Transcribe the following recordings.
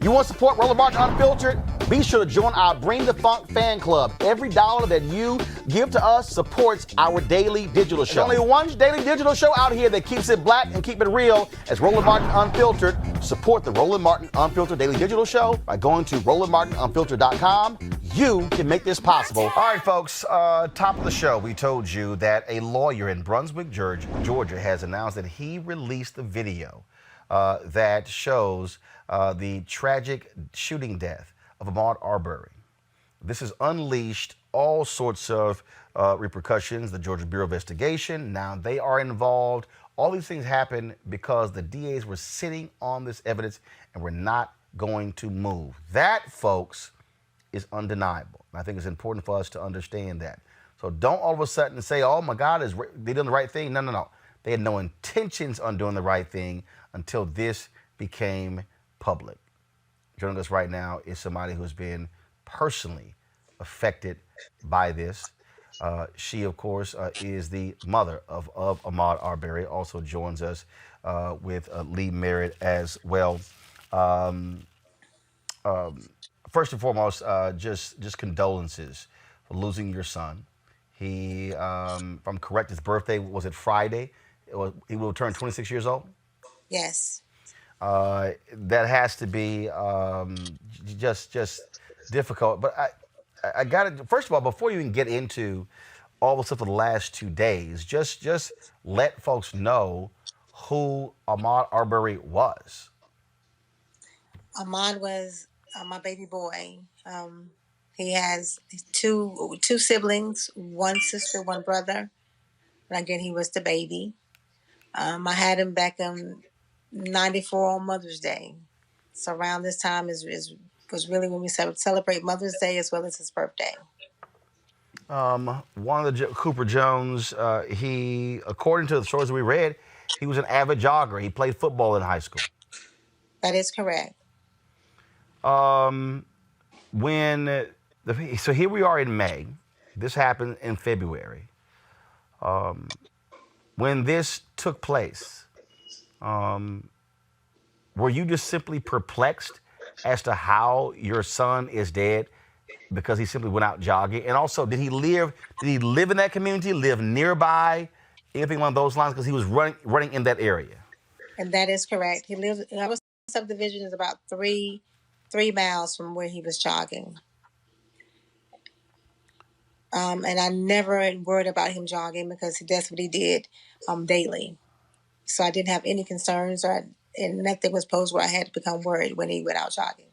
You want to support Roland Martin Unfiltered? Be sure to join our Bring the Funk fan club. Every dollar that you give to us supports our daily digital show. There's only one daily digital show out here that keeps it black and keep it real as Roland Martin Unfiltered. Support the Roland Martin Unfiltered daily digital show by going to RolandMartinUnfiltered.com. You can make this possible. All right, folks, top of the show, we told you that a lawyer in Brunswick, Georgia has announced that he released the video that shows the tragic shooting death of Ahmaud Arbery. This has unleashed all sorts of repercussions. The Georgia Bureau of Investigation, now they are involved. All these things happen because the DAs were sitting on this evidence and were not going to move. That, folks, is undeniable. And I think it's important for us to understand that. So don't all of a sudden say, oh my God, they doing the right thing. No, no, no. They had no intentions on doing the right thing until this became public. Joining us right now is somebody who's been personally affected by this. She, of course, is the mother of Ahmaud Arbery, also joins us with Lee Merritt as well. First and foremost, just condolences for losing your son. He, if I'm correct, his birthday, was it Friday? He will turn 26 years old? Yes. That has to be just difficult. But I got to, first of all, before you even get into all the stuff of the last 2 days, just let folks know who Ahmaud Arbery was. Ahmaud was my baby boy. He has two siblings, one sister, one brother. And again, he was the baby. I had him back in '94 on Mother's Day. So around this time was really when we celebrate Mother's Day as well as his birthday. Wanda Cooper-Jones, he, according to the stories we read, he was an avid jogger. He played football in high school. That is correct. So here we are in May. This happened in February. When this took place, were you just simply perplexed as to how your son is dead because he simply went out jogging? And also, did he live in that community, live nearby, anything along those lines? Because he was running in that area. And that is correct. He lived, our subdivision is about three miles from where he was jogging. And I never worried about him jogging because that's what he did daily. So I didn't have any concerns, and nothing was posed where I had to become worried when he went out jogging.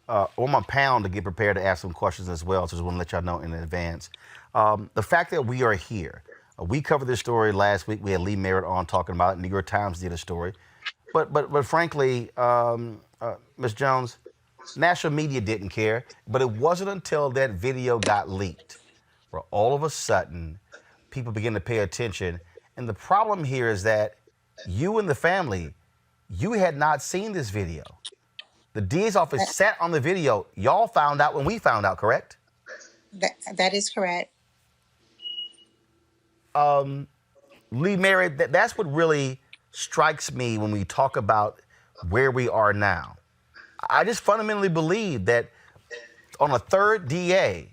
I want my panel to get prepared to ask some questions as well, so I just want to let y'all know in advance. The fact that we are here, we covered this story last week. We had Lee Merritt on talking about it. New York Times did a story. But frankly, Ms. Jones, national media didn't care, but it wasn't until that video got leaked where all of a sudden people begin to pay attention. And the problem here is that you and the family, you had not seen this video. The DA's office sat on the video. Y'all found out when we found out, correct? That is correct. Lee Merritt, that's what really strikes me when we talk about where we are now. I just fundamentally believe that on a third DA,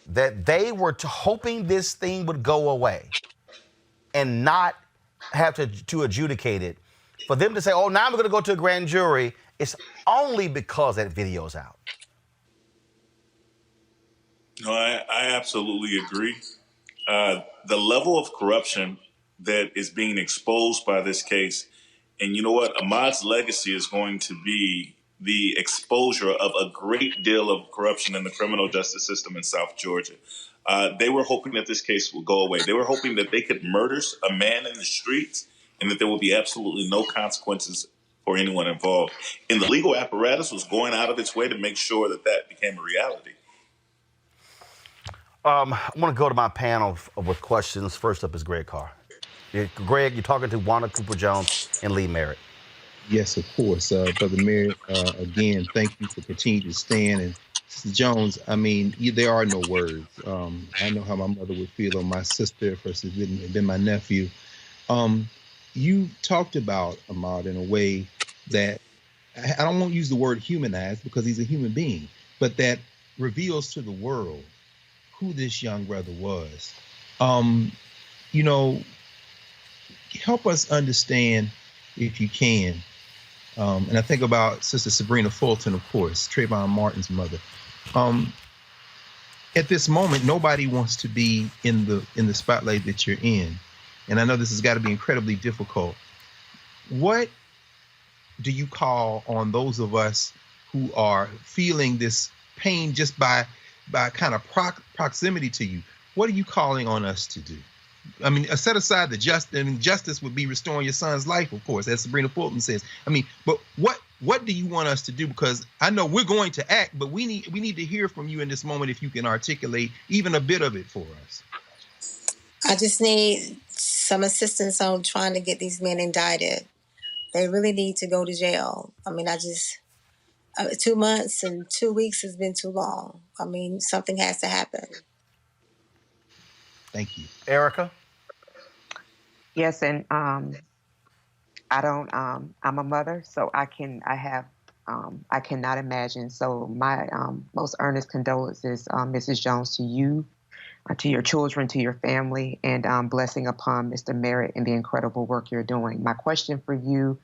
that they were hoping this thing would go away and not have to adjudicate it. For them to say, oh, now we're going to go to a grand jury, it's only because that video's out. No, I absolutely agree. The level of corruption that is being exposed by this case, and you know what? Ahmaud's legacy is going to be the exposure of a great deal of corruption in the criminal justice system in South Georgia. They were hoping that this case would go away. They were hoping that they could murder a man in the streets and that there will be absolutely no consequences for anyone involved. And the legal apparatus was going out of its way to make sure that that became a reality. I want to go to my panel with questions. First up is Greg Carr. Greg, you're talking to Wanda Cooper-Jones and Lee Merritt. Yes, of course. Brother Merritt, again, thank you for continuing to stand. And Sister Jones, I mean, there are no words. I know how my mother would feel on my sister versus been my nephew. You talked about Ahmaud in a way that I don't want to use the word humanized because he's a human being, but that reveals to the world who this young brother was. You know, help us understand, if you can. And I think about Sister Sabrina Fulton, of course, Trayvon Martin's mother. At this moment, nobody wants to be in the spotlight that you're in. And I know this has got to be incredibly difficult. What do you call on those of us who are feeling this pain just by kind of proximity to you? What are you calling on us to do? I mean, set aside the justice would be restoring your son's life, of course, as Sabrina Fulton says. I mean, but what do you want us to do? Because I know we're going to act, but we need to hear from you in this moment if you can articulate even a bit of it for us. I just need some assistance on trying to get these men indicted. They really need to go to jail. I mean, 2 months and 2 weeks has been too long. I mean, something has to happen. Thank you. Erica? Yes, and I'm a mother, so I cannot imagine. So my most earnest condolences, Mrs. Jones, to you, to your children, to your family, and blessing upon Mr. Merritt and the incredible work you're doing. My question for you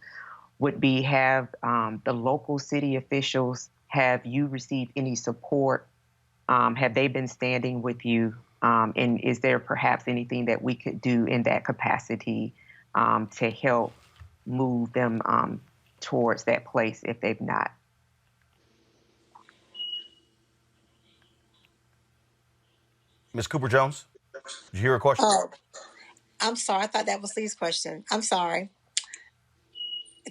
would be, have the local city officials, have you received any support? Have they been standing with you? And is there perhaps anything that we could do in that capacity to help move them towards that place if they've not? Ms. Cooper-Jones, did you hear a question? Oh, I'm sorry. I thought that was Lee's question. I'm sorry.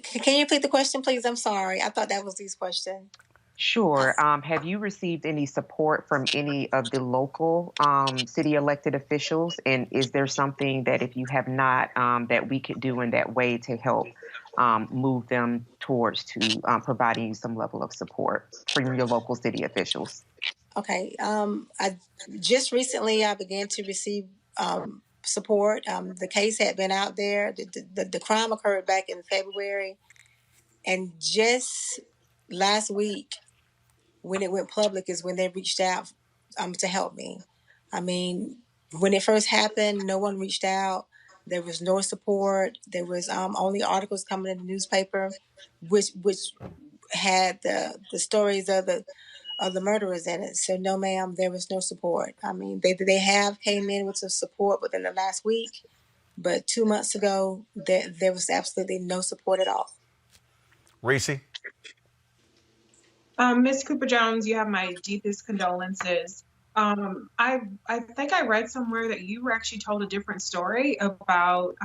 Can you repeat the question, please? I'm sorry. I thought that was Lee's question. Sure. Have you received any support from any of the local city elected officials? And is there something that, if you have not, that we could do in that way to help move them towards to providing some level of support from your local city officials? Okay. I just recently I began to receive support. The case had been out there. The crime occurred back in February, and just last week, when it went public, is when they reached out to help me. I mean, when it first happened, no one reached out. There was no support. There was only articles coming in the newspaper, which had the stories of the murderers in it. So no, ma'am, there was no support. I mean, they have came in with some support within the last week, but 2 months ago, there was absolutely no support at all. Reese? Ms. Cooper-Jones, you have my deepest condolences. I think I read somewhere that you were actually told a different story about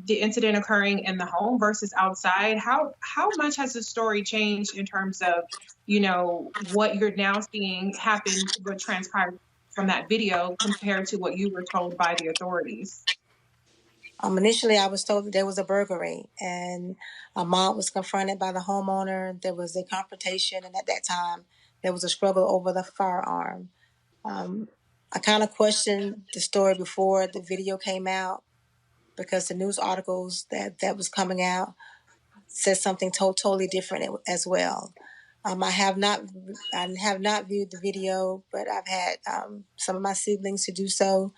the incident occurring in the home versus outside. How much has the story changed in terms of, you know, what you're now seeing happen, what transpired from that video compared to what you were told by the authorities? Initially, I was told that there was a burglary, and Ahmaud was confronted by the homeowner. There was a confrontation, and at that time, there was a struggle over the firearm. I kind of questioned the story before the video came out, because the news articles that was coming out said something totally different as well. I have not viewed the video, but I've had some of my siblings to do so,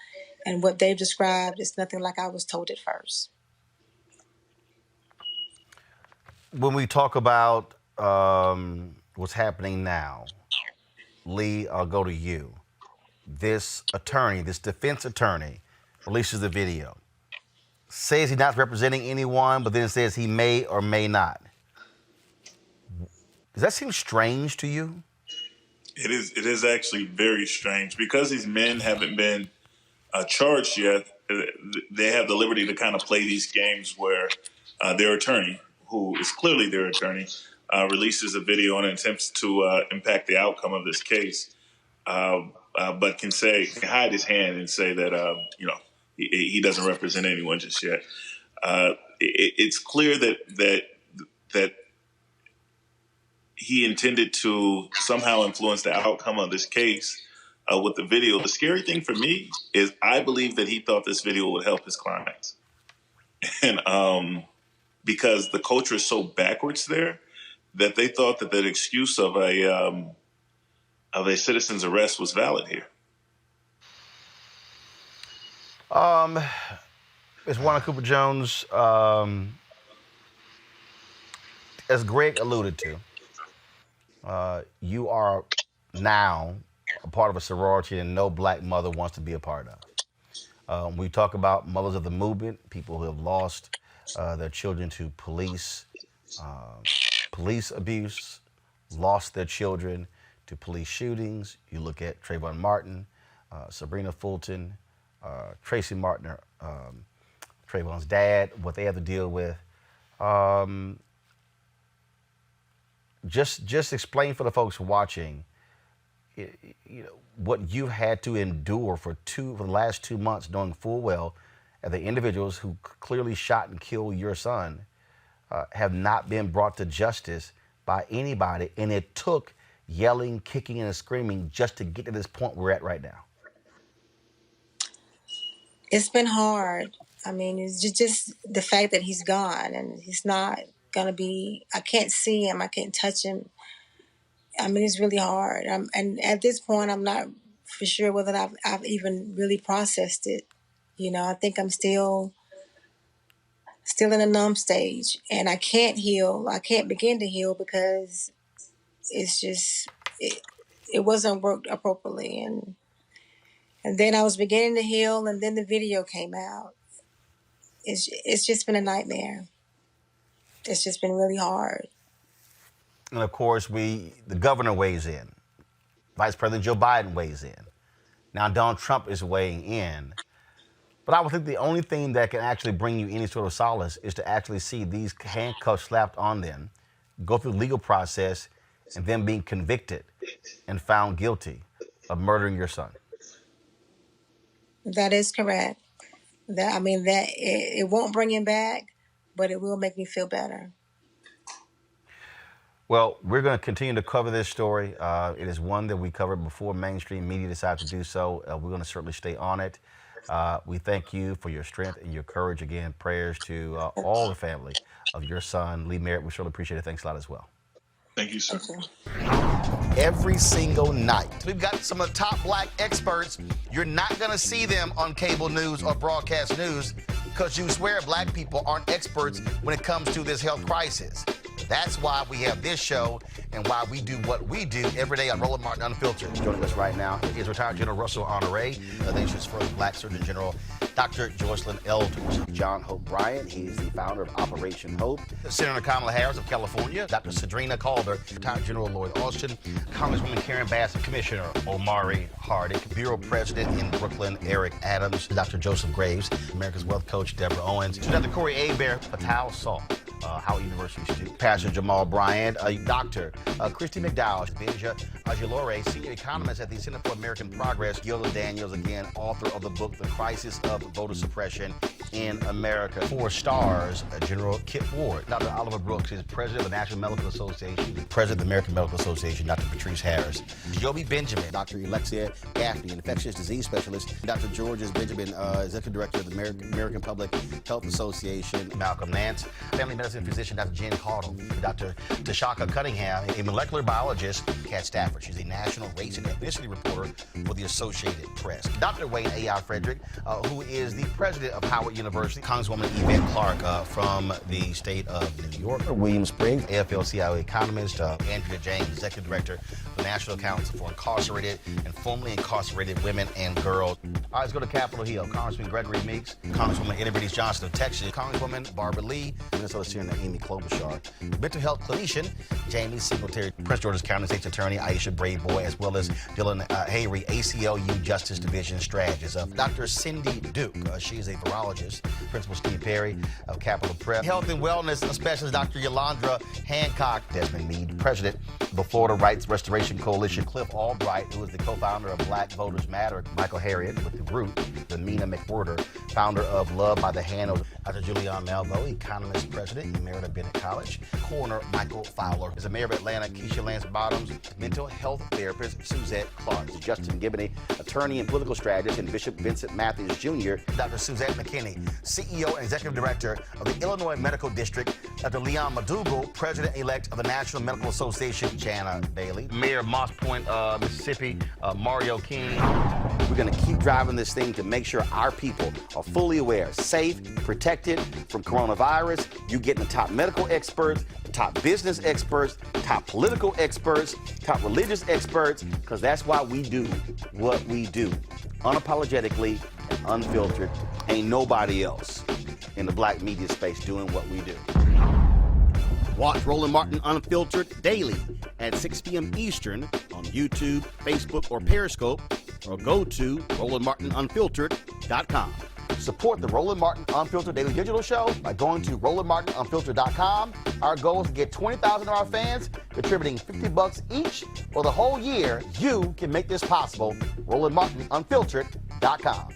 and what they've described is nothing like I was told at first. When we talk about what's happening now, Lee, I'll go to you. This attorney, this defense attorney, releases the video. Says he's not representing anyone, but then says he may or may not. Does that seem strange to you? It is actually very strange because these men haven't been charged yet. They have the liberty to kind of play these games where their attorney, who is clearly their attorney, releases a video and attempts to impact the outcome of this case, but can hide his hand and say that he doesn't represent anyone just yet. It's clear that he intended to somehow influence the outcome of this case with the video. The scary thing for me is I believe that he thought this video would help his clients. And because the culture is so backwards there, that they thought that that excuse of a citizen's arrest was valid here? Ms. Wanda Cooper-Jones, as Greg alluded to, you are now a part of a sorority and no black mother wants to be a part of. We talk about mothers of the movement, people who have lost their children to police abuse, lost their children to police shootings. You look at Trayvon Martin, Sabrina Fulton, Tracy Martin, Trayvon's dad, what they have to deal with. Just explain for the folks watching, what you've had to endure for the last 2 months, knowing full well that the individuals who clearly shot and killed your son have not been brought to justice by anybody, and it took yelling, kicking, and screaming just to get to this point we're at right now. It's been hard. I mean, it's just the fact that he's gone and he's not going to be, I can't see him, I can't touch him. I mean, it's really hard. And at this point, I'm not for sure whether I've even really processed it. I think I'm still in a numb stage, and I can't heal. I can't begin to heal because it's just, it wasn't worked appropriately. And then I was beginning to heal, and then the video came out. It's just been a nightmare. It's just been really hard. And of course, the governor weighs in. Vice President Joe Biden weighs in. Now Donald Trump is weighing in. But I would think the only thing that can actually bring you any sort of solace is to actually see these handcuffs slapped on them, go through the legal process, and then being convicted and found guilty of murdering your son. That is correct. It won't bring him back, but it will make me feel better. Well, we're going to continue to cover this story. It is one that we covered before mainstream media decided to do so. We're going to certainly stay on it. We thank you for your strength and your courage. Again, prayers to all the family of your son, Lee Merritt. We certainly appreciate it. Thanks a lot as well. Thank you, sir. Every single night, we've got some of the top black experts. You're not going to see them on cable news or broadcast news because you swear black people aren't experts when it comes to this health crisis. That's why we have this show and why we do what we do every day on Roland Martin Unfiltered. Joining us right now is retired General Russell Honoré, the nation's first black Surgeon General, Dr. Joycelyn Elders. John Hope Bryant, he's the founder of Operation Hope. Senator Kamala Harris of California, Dr. Cedrina Calder, retired General Lloyd Austin, Congresswoman Karen Bass, Commissioner Omari Hardick, Bureau President in Brooklyn, Eric Adams, Dr. Joseph Graves, America's Wealth Coach, Deborah Owens, Dr. Corey Abear, Patel Salt, Howard University student, Pastor Jamal Bryant, Dr. Christy McDowell, Benja Ajilore, senior economist at the Center for American Progress, Gilda Daniels, again, author of the book, The Crisis of Voter Suppression in America. 4 stars, General Kip Ward. Dr. Oliver Brooks is president of the National Medical Association, president of the American Medical Association, Dr. Patrice Harris. Joby Benjamin, Dr. Alexia Gaffney, infectious disease specialist, Dr. Georges Benjamin, executive director of the American Public Health Association, Malcolm Nance, family medicine physician, Dr. Jen Caudle, Dr. Tashaka Cunningham, a molecular biologist, Kat Stafford. She's a national race and ethnicity reporter for the Associated Press. Dr. Wayne A.I. Frederick, who is the president of Howard University, Congresswoman Yvette Clarke from the state of New York, William Spriggs, AFL-CIO economist, Andrea James, executive director of the National Council for Incarcerated and Formerly Incarcerated Women and Girls. All right, let's go to Capitol Hill. Congressman Gregory Meeks, Congresswoman Eddie Bernice Johnson of Texas, Congresswoman Barbara Lee, Minnesota Senator Amy Klobuchar, mental health clinician Jamie Singletary, Prince George's County State's Attorney Aisha Bradeboy, as well as Dylan Hayrie, ACLU Justice Division strategist. Dr. Cindy Duke, she is a virologist. Principal Steve Perry of Capitol Prep. Health and wellness specialist Dr. Yolandra Hancock. Desmond Meade, president of the Florida Rights Restoration Coalition. Cliff Albright, who is the co-founder of Black Voters Matter. Michael Harriet with the Root. The Mina McWhorter, founder of Love by the Hand. Dr. Julianne Malvo, economist, president, Emerita Bennett College. Coroner Michael Fowler is the mayor of Atlanta. Keisha Lance Bottoms, mental health therapist Suzette Clark. Justin Gibney, attorney and political strategist, and Bishop Vincent Matthews Jr. Dr. Suzette McKinney, CEO and Executive Director of the Illinois Medical District, Dr. Leon Madugal, President-elect of the National Medical Association, Jana Bailey, Mayor of Moss Point, Mississippi, Mario King. We're going to keep driving this thing to make sure our people are fully aware, safe, protected from coronavirus. You getting the top medical experts, top business experts, top political experts, top religious experts, because that's why we do what we do. Unapologetically and unfiltered. Ain't nobody else in the black media space doing what we do. Watch Roland Martin Unfiltered daily at 6 p.m. Eastern on YouTube, Facebook, or Periscope, or go to RolandMartinUnfiltered.com. Support the Roland Martin Unfiltered Daily Digital Show by going to RolandMartinUnfiltered.com. Our goal is to get 20,000 of our fans contributing $50 each for the whole year. You can make this possible. RolandMartinUnfiltered.com.